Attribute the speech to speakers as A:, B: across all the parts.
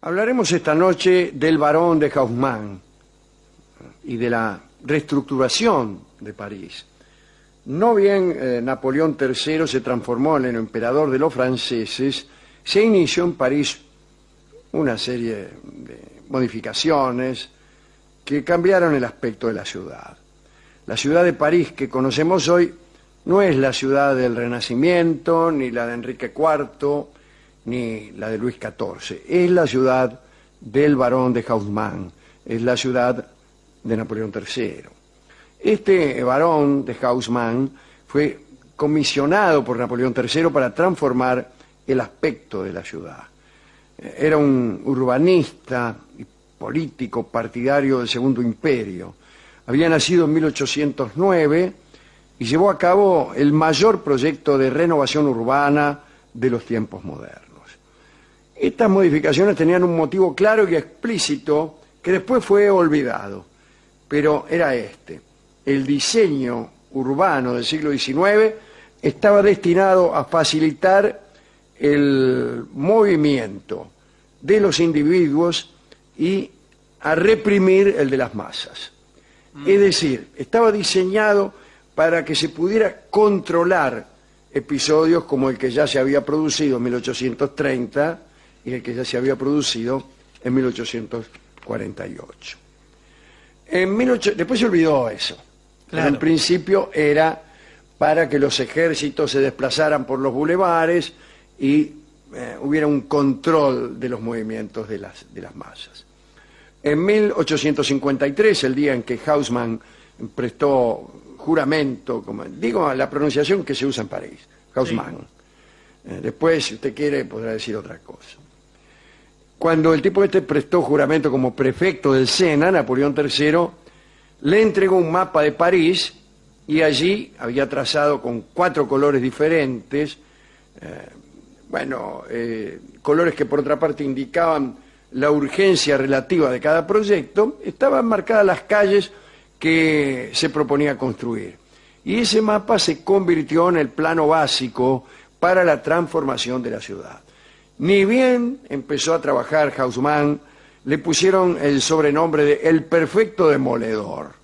A: Hablaremos esta noche del Barón de Haussmann y de la reestructuración de París. No bien Napoleón III se transformó en el emperador de los franceses, se inició en París una serie de modificaciones que cambiaron el aspecto de la ciudad. La ciudad de París que conocemos hoy no es la ciudad del Renacimiento, ni la de Enrique IV, ni la de Luis XIV. Es la ciudad del Barón de Haussmann, es la ciudad de Napoleón III. Este Barón de Haussmann fue comisionado por Napoleón III para transformar el aspecto de la ciudad. Era un urbanista y político partidario del Segundo Imperio. Había nacido en 1809 y llevó a cabo el mayor proyecto de renovación urbana de los tiempos modernos. Estas modificaciones tenían un motivo claro y explícito que después fue olvidado, pero era este. El diseño urbano del siglo XIX estaba destinado a facilitar el movimiento de los individuos y a reprimir el de las masas. Es decir, estaba diseñado para que se pudiera controlar episodios como el que ya se había producido en 1830 y el que ya se había producido en 1848. Después se olvidó eso. Claro. En principio era para que los ejércitos se desplazaran por los bulevares y hubiera un control de los movimientos de las masas. En 1853, el día en que Haussmann prestó juramento, como digo, la pronunciación que se usa en París, Haussmann. Sí. Después, si usted quiere, podrá decir otra cosa. Cuando el tipo este prestó juramento como prefecto del Sena, Napoleón III le entregó un mapa de París y allí había trazado con 4 colores diferentes, colores que por otra parte indicaban la urgencia relativa de cada proyecto. Estaban marcadas las calles que se proponía construir. Y ese mapa se convirtió en el plano básico para la transformación de la ciudad. Ni bien empezó a trabajar Haussmann, le pusieron el sobrenombre de El Perfecto Demoledor.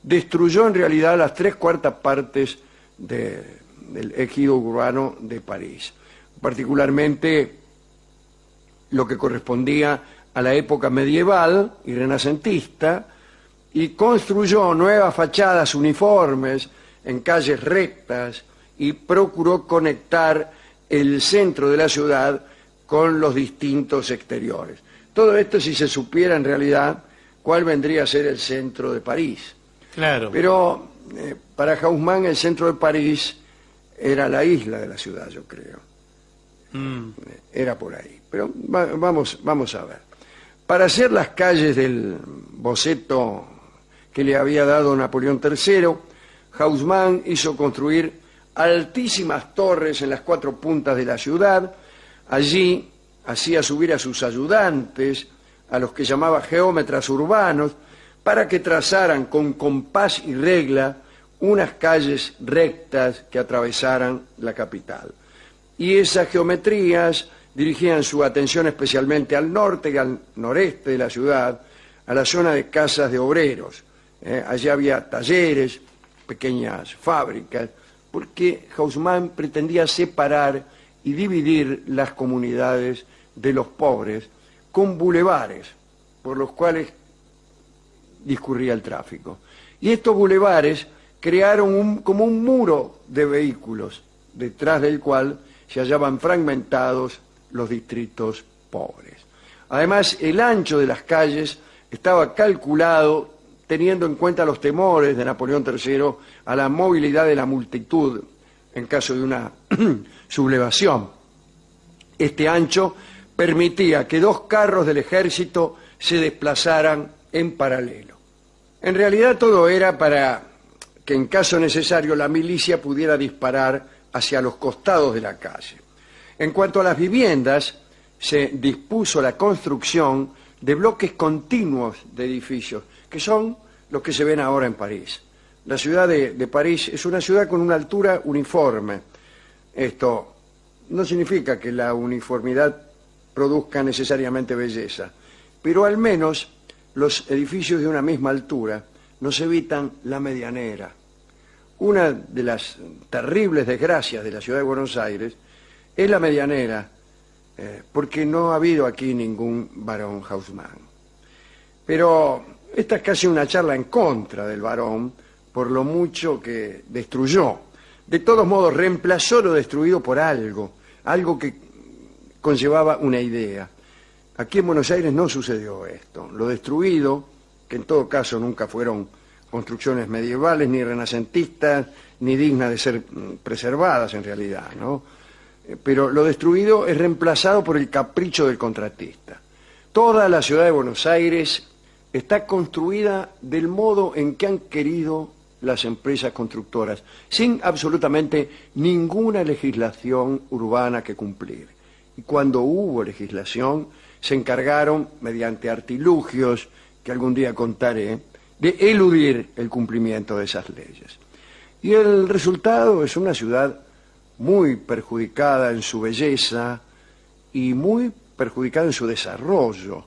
A: Destruyó en realidad las 3/4 partes del ejido urbano de París, particularmente lo que correspondía a la época medieval y renacentista, y construyó nuevas fachadas uniformes en calles rectas y procuró conectar el centro de la ciudad con los distintos exteriores. Todo esto si se supiera en realidad cuál vendría a ser el centro de París. Claro. Pero para Haussmann el centro de París era la isla de la ciudad, yo creo. Era por ahí. Pero vamos a ver. Para hacer las calles del boceto que le había dado Napoleón III, Haussmann hizo construir altísimas torres en las 4 puntas de la ciudad. Allí hacía subir a sus ayudantes, a los que llamaba geómetras urbanos, para que trazaran con compás y regla unas calles rectas que atravesaran la capital. Y esas geometrías dirigían su atención especialmente al norte y al noreste de la ciudad, a la zona de casas de obreros. Allí había talleres, pequeñas fábricas, porque Haussmann pretendía separar y dividir las comunidades de los pobres con bulevares por los cuales discurría el tráfico. Y estos bulevares crearon como un muro de vehículos, detrás del cual se hallaban fragmentados los distritos pobres. Además, el ancho de las calles estaba calculado teniendo en cuenta los temores de Napoleón III a la movilidad de la multitud en caso de una sublevación. Este ancho permitía que 2 carros del ejército se desplazaran en paralelo. En realidad todo era para que en caso necesario la milicia pudiera disparar hacia los costados de la calle. En cuanto a las viviendas, se dispuso la construcción de bloques continuos de edificios, que son los que se ven ahora en París. La ciudad de París es una ciudad con una altura uniforme. Esto no significa que la uniformidad produzca necesariamente belleza, pero al menos los edificios de una misma altura nos evitan la medianera. Una de las terribles desgracias de la ciudad de Buenos Aires es la medianera, porque no ha habido aquí ningún Barón Haussmann. Pero esta es casi una charla en contra del Barón por lo mucho que destruyó. De todos modos, reemplazó lo destruido por algo que conllevaba una idea. Aquí en Buenos Aires no sucedió esto. Lo destruido, que en todo caso nunca fueron construcciones medievales, ni renacentistas, ni dignas de ser preservadas en realidad, ¿no? Pero lo destruido es reemplazado por el capricho del contratista. Toda la ciudad de Buenos Aires está construida del modo en que han querido las empresas constructoras, sin absolutamente ninguna legislación urbana que cumplir. Y cuando hubo legislación, se encargaron, mediante artilugios que algún día contaré, de eludir el cumplimiento de esas leyes. Y el resultado es una ciudad muy perjudicada en su belleza y muy perjudicada en su desarrollo.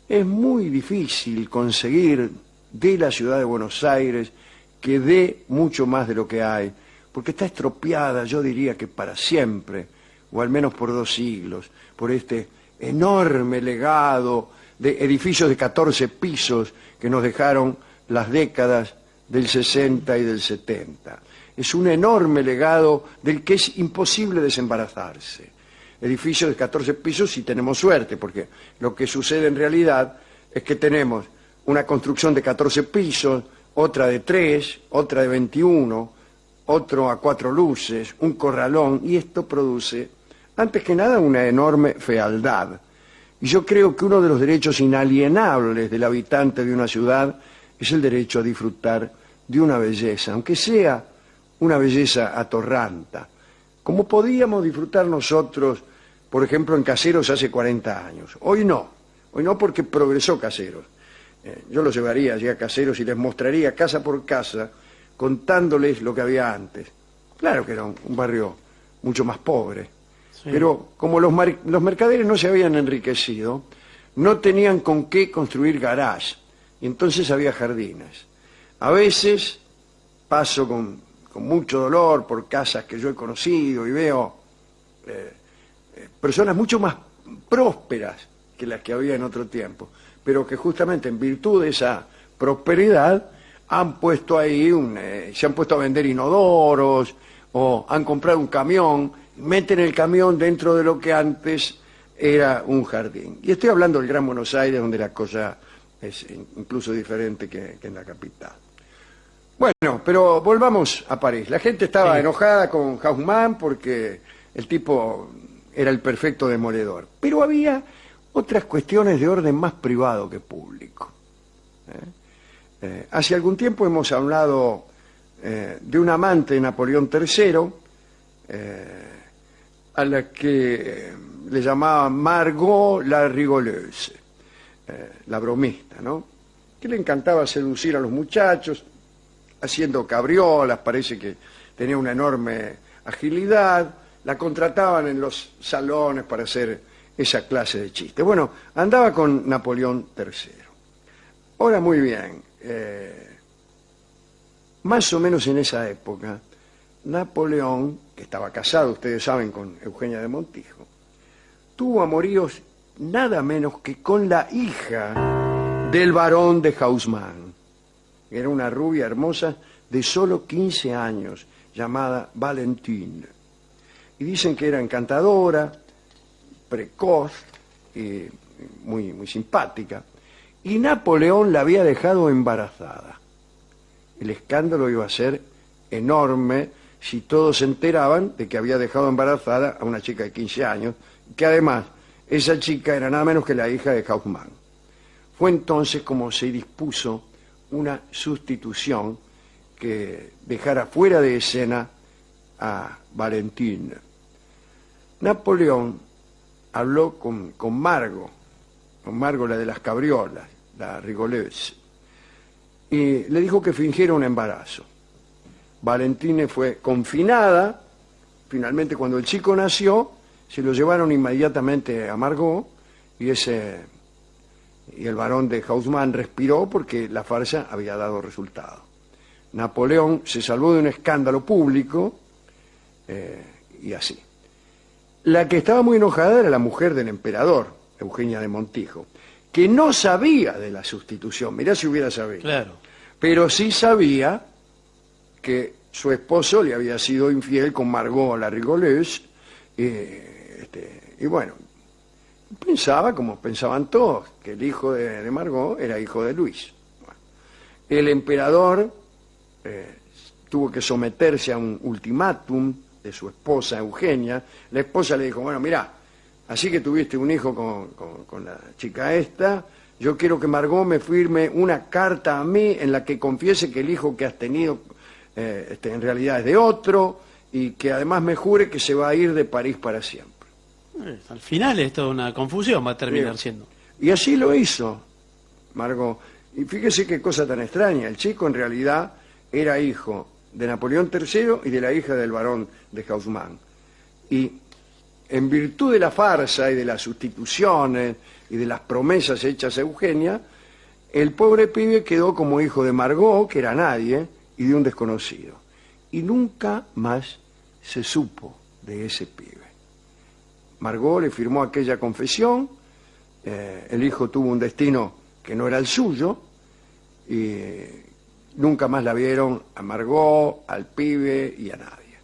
A: Es muy difícil conseguir de la ciudad de Buenos Aires que dé mucho más de lo que hay, porque está estropeada, yo diría que para siempre, o al menos por 2 siglos, por este enorme legado de edificios de 14 pisos que nos dejaron las décadas del 60 y del 70. Es un enorme legado del que es imposible desembarazarse. Edificios de 14 pisos si tenemos suerte, porque lo que sucede en realidad es que tenemos una construcción de 14 pisos, otra de 3, otra de 21, otro a 4 luces, un corralón, y esto produce, antes que nada, una enorme fealdad. Y yo creo que uno de los derechos inalienables del habitante de una ciudad es el derecho a disfrutar de una belleza, aunque sea una belleza atorranta, como podíamos disfrutar nosotros, por ejemplo, en Caseros hace 40 años. Hoy no porque progresó Caseros. Yo los llevaría allí a Caseros y les mostraría casa por casa, contándoles lo que había antes. Claro que era un barrio mucho más pobre, sí. Pero como los mercaderes no se habían enriquecido, no tenían con qué construir garage, y entonces había jardines. A veces paso con mucho dolor por casas que yo he conocido y veo personas mucho más prósperas que las que había en otro tiempo, pero que justamente en virtud de esa prosperidad han puesto ahí se han puesto a vender inodoros o han comprado un camión, meten el camión dentro de lo que antes era un jardín. Y estoy hablando del Gran Buenos Aires, donde la cosa es incluso diferente que en la capital. Bueno, pero volvamos a París. La gente estaba enojada con Haussmann porque el tipo era el perfecto demoledor. Pero había otras cuestiones de orden más privado que público. Hace algún tiempo hemos hablado de un amante de Napoleón III, a la que le llamaban Margot la rigoleuse, la bromista, ¿no? Que le encantaba seducir a los muchachos, haciendo cabriolas, parece que tenía una enorme agilidad, la contrataban en los salones para hacer esa clase de chistes. Bueno, andaba con Napoleón III. Ahora, muy bien, más o menos en esa época, Napoleón, que estaba casado, ustedes saben, con Eugenia de Montijo, tuvo amoríos nada menos que con la hija del barón de Haussmann. Era una rubia hermosa de solo 15 años, llamada Valentine. Y dicen que era encantadora, precoz, muy, muy simpática. Y Napoleón la había dejado embarazada. El escándalo iba a ser enorme si todos se enteraban de que había dejado embarazada a una chica de 15 años, que además esa chica era nada menos que la hija de Haussmann. Fue entonces como se dispuso una sustitución que dejara fuera de escena a Valentine. Napoleón habló con Margot, la de las cabriolas, la rigoleuse, y le dijo que fingiera un embarazo. Valentine fue confinada. Finalmente, cuando el chico nació, Se lo llevaron inmediatamente a Margot y el barón de Haussmann respiró porque la farsa había dado resultado. Napoleón se salvó de un escándalo público y así. La que estaba muy enojada era la mujer del emperador, Eugenia de Montijo, que no sabía de la sustitución, mirá si hubiera sabido.
B: Claro.
A: Pero sí sabía que su esposo le había sido infiel con Margot la Rigolleuse, y bueno, pensaba, como pensaban todos, que el hijo de Margot era hijo de Luis. Bueno, el emperador tuvo que someterse a un ultimátum de su esposa Eugenia. La esposa le dijo, bueno, mirá, así que tuviste un hijo con la chica esta, yo quiero que Margot me firme una carta a mí en la que confiese que el hijo que has tenido en realidad es de otro, y que además me jure que se va a ir de París para siempre.
B: Al final es toda una confusión, va a terminar siendo.
A: Y así lo hizo Margot. Y fíjese qué cosa tan extraña, el chico en realidad era hijo de Napoleón III y de la hija del barón de Haussmann. Y en virtud de la farsa y de las sustituciones y de las promesas hechas a Eugenia, el pobre pibe quedó como hijo de Margot, que era nadie, y de un desconocido. Y nunca más se supo de ese pibe. Margot le firmó aquella confesión, el hijo tuvo un destino que no era el suyo, y nunca más la vieron a Margot, al pibe y a nadie.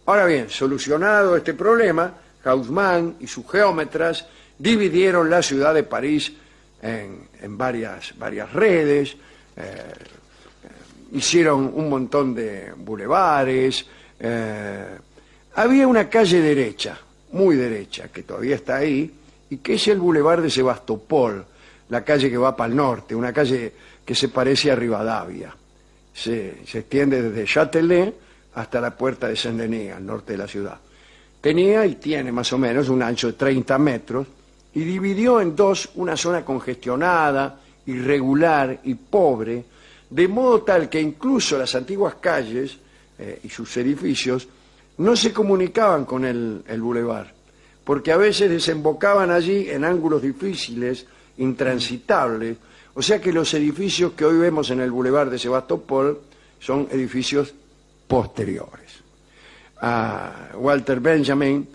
A: Ahora bien, solucionado este problema, Haussmann y sus geómetras dividieron la ciudad de París en varias redes, hicieron un montón de bulevares, había una calle derecha, muy derecha, que todavía está ahí, y que es el Boulevard de Sebastopol, la calle que va para el norte, una calle que se parece a Rivadavia. Se extiende desde Châtelet hasta la puerta de Saint-Denis, al norte de la ciudad. Tenía y tiene más o menos un ancho de 30 metros, y dividió en dos una zona congestionada, irregular y pobre, de modo tal que incluso las antiguas calles y sus edificios no se comunicaban con el bulevar, porque a veces desembocaban allí en ángulos difíciles, intransitables, o sea que los edificios que hoy vemos en el Boulevard de Sebastopol son edificios posteriores. A Walter Benjamin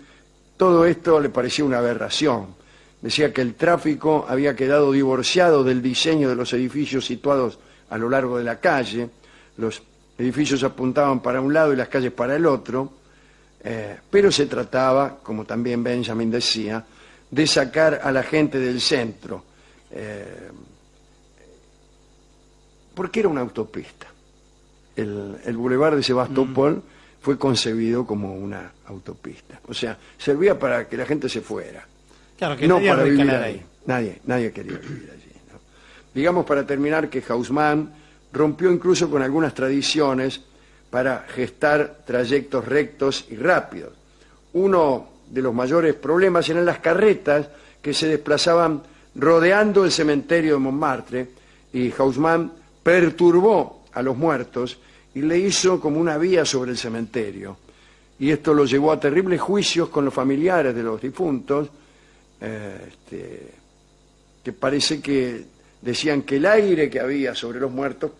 A: todo esto le parecía una aberración. Decía que el tráfico había quedado divorciado del diseño de los edificios situados a lo largo de la calle, los edificios apuntaban para un lado y las calles para el otro, pero se trataba, como también Benjamin decía, de sacar a la gente del centro, porque era una autopista. El Boulevard de Sebastopol fue concebido como una autopista, o sea, servía para que la gente se fuera,
B: claro, que
A: no
B: nadie
A: para vivir
B: ahí.
A: ahí. Nadie quería vivir allí, ¿no? Digamos, para terminar, que Haussmann rompió incluso con algunas tradiciones para gestar trayectos rectos y rápidos. Uno de los mayores problemas eran las carretas que se desplazaban rodeando el cementerio de Montmartre, y Haussmann perturbó a los muertos y le hizo como una vía sobre el cementerio. Y esto lo llevó a terribles juicios con los familiares de los difuntos, que parece que decían que el aire que había sobre los muertos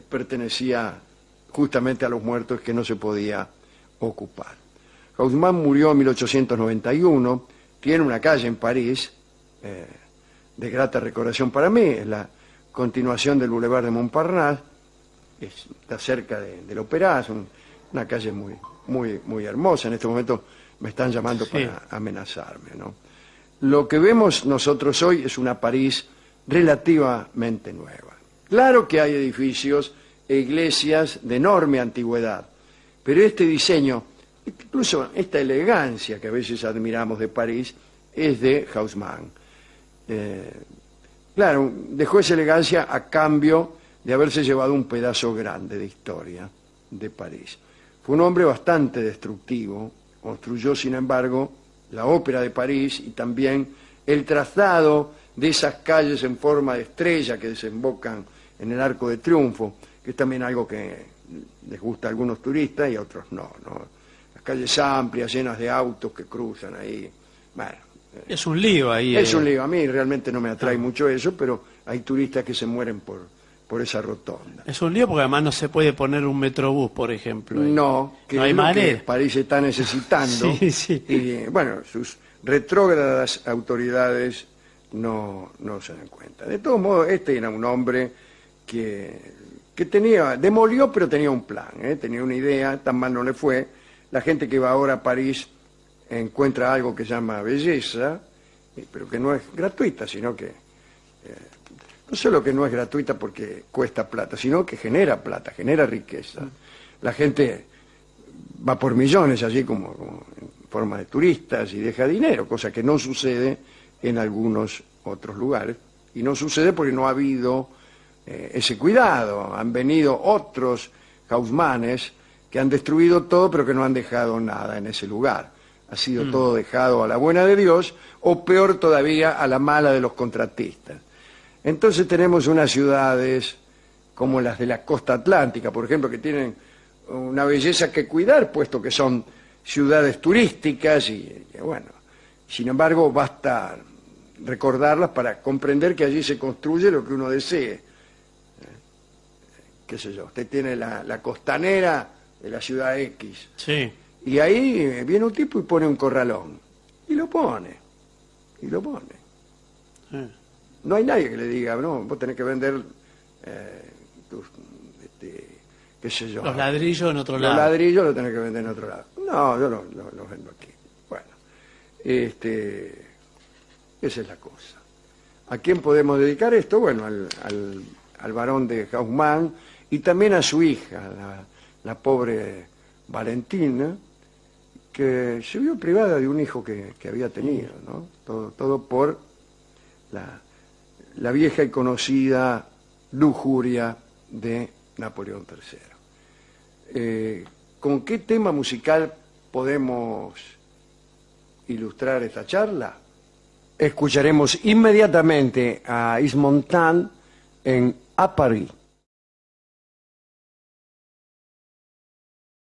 A: pertenecía justamente a los muertos, que no se podía ocupar. Haussmann murió en 1891, tiene una calle en París, de grata recordación para mí, es la continuación del Boulevard de Montparnasse, está cerca del Opéra, es una calle muy hermosa. En este momento me están llamando para amenazarme, ¿no? Lo que vemos nosotros hoy es una París relativamente nueva. Claro que hay edificios e iglesias de enorme antigüedad, pero este diseño, incluso esta elegancia que a veces admiramos de París, es de Haussmann. Claro, dejó esa elegancia a cambio de haberse llevado un pedazo grande de historia de París. Fue un hombre bastante destructivo, construyó sin embargo la Ópera de París y también el trazado de esas calles en forma de estrella que desembocan en el Arco de Triunfo, que es también algo que les gusta a algunos turistas y a otros no. Las calles amplias, llenas de autos que cruzan ahí. Bueno,
B: Es un lío ahí.
A: es un lío. A mí realmente no me atrae mucho eso, pero hay turistas que se mueren por esa rotonda.
B: Es un lío porque además no se puede poner un metrobús, por ejemplo. ahí.
A: No, que
B: No hay
A: es lo que
B: manera.
A: París está necesitando.
B: Sí, sí.
A: Y bueno, sus retrógradas autoridades no se dan cuenta. De todos modos, este era un hombre que demolió, pero tenía un plan, tenía una idea, tan mal no le fue. La gente que va ahora a París encuentra algo que se llama belleza, pero que no es gratuita, sino que no solo que no es gratuita porque cuesta plata, sino que genera plata, genera riqueza. La gente va por millones allí como en forma de turistas y deja dinero, cosa que no sucede en algunos otros lugares. Y no sucede porque no ha habido ese cuidado. Han venido otros Haussmannes que han destruido todo, pero que no han dejado nada en ese lugar. Ha sido todo dejado a la buena de Dios, o peor todavía, a la mala de los contratistas. Entonces tenemos unas ciudades como las de la costa atlántica, por ejemplo, que tienen una belleza que cuidar, puesto que son ciudades turísticas y bueno, sin embargo basta recordarlas para comprender que allí se construye lo que uno desee. Qué sé yo, usted tiene la costanera de la ciudad X,
B: Sí.
A: y ahí viene un tipo y pone un corralón, y lo pone.
B: Sí.
A: No hay nadie que le diga, no, vos tenés que vender tus, qué sé yo.
B: Los ladrillos en otro
A: Los
B: lado.
A: ladrillos los tenés que vender en otro lado. No, yo los vendo aquí. Bueno, esa es la cosa. ¿A quién podemos dedicar esto? Bueno, al varón de Haussmann y también a su hija, la pobre Valentina, que se vio privada de un hijo que había tenido, ¿no? Todo por la vieja y conocida lujuria de Napoleón III. ¿Con qué tema musical podemos ilustrar esta charla? Escucharemos inmediatamente a Yves Montand en A Paris.